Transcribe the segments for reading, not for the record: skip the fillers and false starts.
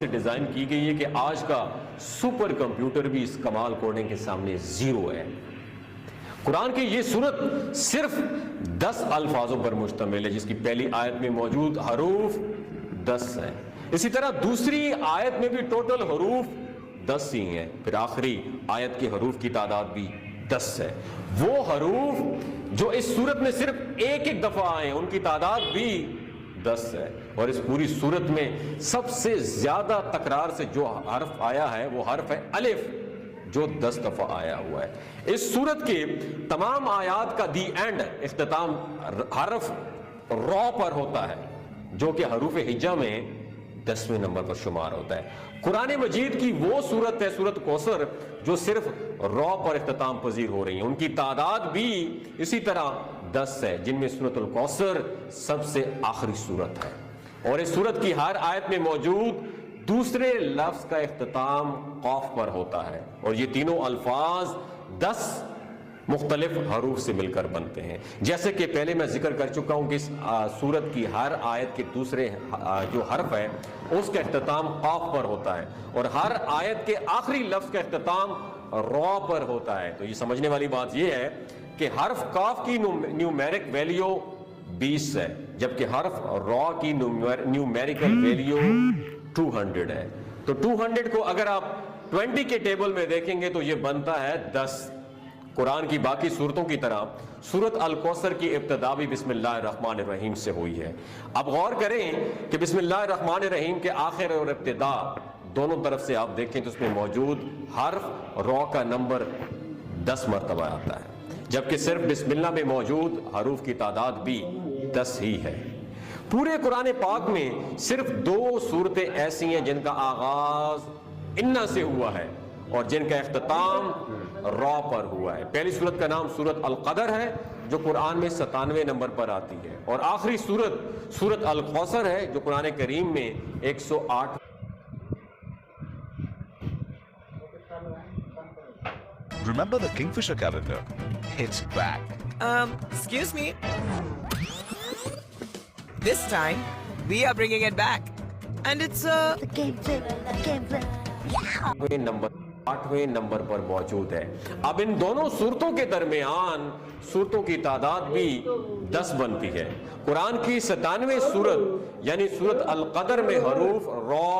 سے ڈیزائن کی گئی ہے کہ آج کا سپر کمپیوٹر بھی اس کمال کوڈنگ کے سامنے زیرو ہے۔ قرآن کی یہ سورت صرف 10 الفاظوں پر مشتمل ہے، جس کی پہلی آیت میں موجود حروف 10 ہیں۔ اسی طرح دوسری آیت میں بھی ٹوٹل حروف 10 ہی ہیں، پھر آخری آیت کے حروف کی تعداد بھی 10 ہے۔ وہ حروف جو اس سورت میں صرف ایک دفعہ آئے ان کی تعداد بھی 10 ہے، اور اس پوری سورت میں سب سے زیادہ تکرار سے جو حرف آیا ہے وہ حرف ہے الف، جو 10 دفعہ آیا ہوا ہے۔ اس سورت کے تمام آیات کا دی اینڈ اختتام حرف را پر ہوتا ہے، جو کہ حروف ہجا میں 10ویں نمبر پر شمار ہوتا ہے۔ قرآن مجید کی وہ سورت ہے سورت کوثر جو صرف را پر اختتام پذیر ہو رہی ہے، ان کی تعداد بھی اسی طرح 10 ہے، جن میں سورت الکوثر سب سے آخری سورت ہے، اور اس سورت کی ہر آیت میں موجود دوسرے لفظ کا اختتام قاف پر ہوتا ہے، اور یہ تینوں الفاظ 10 مختلف حروف سے مل کر بنتے ہیں۔ جیسے کہ پہلے میں ذکر کر چکا ہوں کہ اس سورت کی ہر آیت کے دوسرے جو حرف ہے اس کا اختتام قاف پر ہوتا ہے، اور ہر آیت کے آخری لفظ کا اختتام را پر ہوتا ہے۔ تو یہ سمجھنے والی بات یہ ہے کہ حرف قاف کی نیومیرک ویلیو 20 ہے، جبکہ حرف را کی نیومیریکل ویلیو 200 ہے۔ تو 200 کو اگر آپ 20 کے ٹیبل میں دیکھیں گے تو یہ بنتا ہے 10۔ قرآن کی باقی صورتوں کی طرح سورت الکوثر کی ابتدا بھی بسم اللہ الرحمن الرحیم سے ہوئی ہے۔ اب غور کریں کہ بسم اللہ الرحمن الرحیم کے آخر اور ابتدا دونوں طرف سے آپ دیکھیں تو اس میں موجود حرف را کا نمبر 10 مرتبہ آتا ہے، جبکہ صرف بسم اللہ میں موجود حروف کی تعداد بھی 10 ہی ہے۔ پورے قرآن پاک میں صرف 2 صورتیں ایسی ہیں جن کا آغاز انا سے ہوا ہے اور جن کا اختتام را پر ہوا ہے۔ پہلی صورت کا نام سورت القدر ہے جو قرآن میں 97 نمبر پر آتی ہے، اور آخری سورت الکوثر ہے جو قرآن کریم میں 108۔ Remember the Kingfisher calendar? It's back. Excuse me. This time, we are bringing it back. And it's The game flip. Yeah. 8ویں نمبر پر موجود ہے۔ اب ان دونوں صورتوں کے درمیان صورتوں کی تعداد بھی 10 بنتی ہے۔ قرآن کی 97ویں صورت یعنی سورت القدر میں حروف را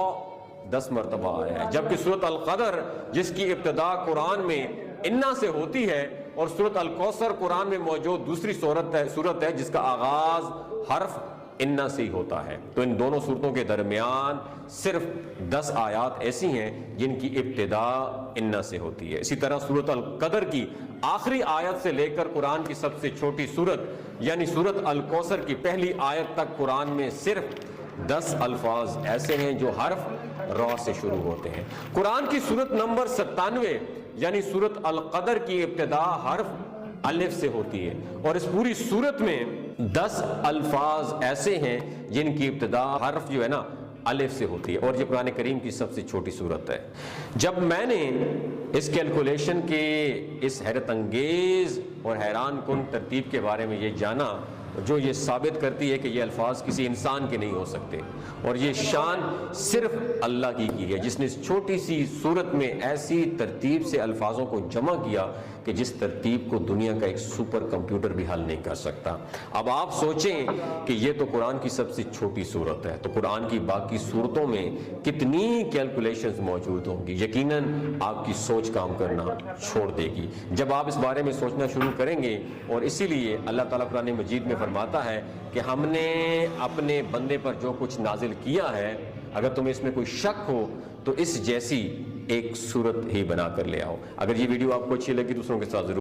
10 مرتبہ آیا ہے، جبکہ سورت القدر جس کی ابتدا قرآن میں انا سے ہوتی ہے، اور سورت الکوثر قرآن میں موجود دوسری صورت ہے جس کا آغاز حرف انا سے ہی ہوتا ہے۔ تو ان دونوں صورتوں کے درمیان صرف 10 آیات ایسی ہیں جن کی ابتدا انا سے ہوتی ہے۔ اسی طرح سورت القدر کی آخری آیت سے لے کر قرآن کی سب سے چھوٹی سورت یعنی سورت الکوثر کی پہلی آیت تک قرآن میں صرف 10 الفاظ ایسے ہیں جو حرف را سے شروع ہوتے ہیں۔ قرآن کی سورت نمبر 97 یعنی سورت القدر کی ابتدا حرف الف سے ہوتی ہے، اور اس پوری سورت میں 10 الفاظ ایسے ہیں جن کی ابتدا حرف جو ہے نا الف سے ہوتی ہے، اور یہ قرآن کریم کی سب سے چھوٹی سورت ہے۔ جب میں نے اس کیلکولیشن کے اس حیرت انگیز اور حیران کن ترتیب کے بارے میں یہ جانا جو یہ ثابت کرتی ہے کہ یہ الفاظ کسی انسان کے نہیں ہو سکتے، اور یہ شان صرف اللہ کی ہے جس نے اس چھوٹی سی صورت میں ایسی ترتیب سے الفاظوں کو جمع کیا کہ جس ترتیب کو دنیا کا ایک سپر کمپیوٹر بھی حل نہیں کر سکتا۔ اب آپ سوچیں کہ یہ تو قرآن کی سب سے چھوٹی صورت ہے، تو قرآن کی باقی صورتوں میں کتنی کیلکولیشنز موجود ہوں گی۔ یقیناً آپ کی سوچ کام کرنا چھوڑ دے گی جب آپ اس بارے میں سوچنا شروع کریں گے، اور اسی لیے اللہ تعالیٰ قرآن مجید میں فرماتا ہے کہ ہم نے اپنے بندے پر جو کچھ نازل کیا ہے اگر تمہیں اس میں کوئی شک ہو تو اس جیسی ایک صورت ہی بنا کر لے آؤ۔ اگر یہ ویڈیو آپ کو اچھی لگی دوسروں کے ساتھ ضرور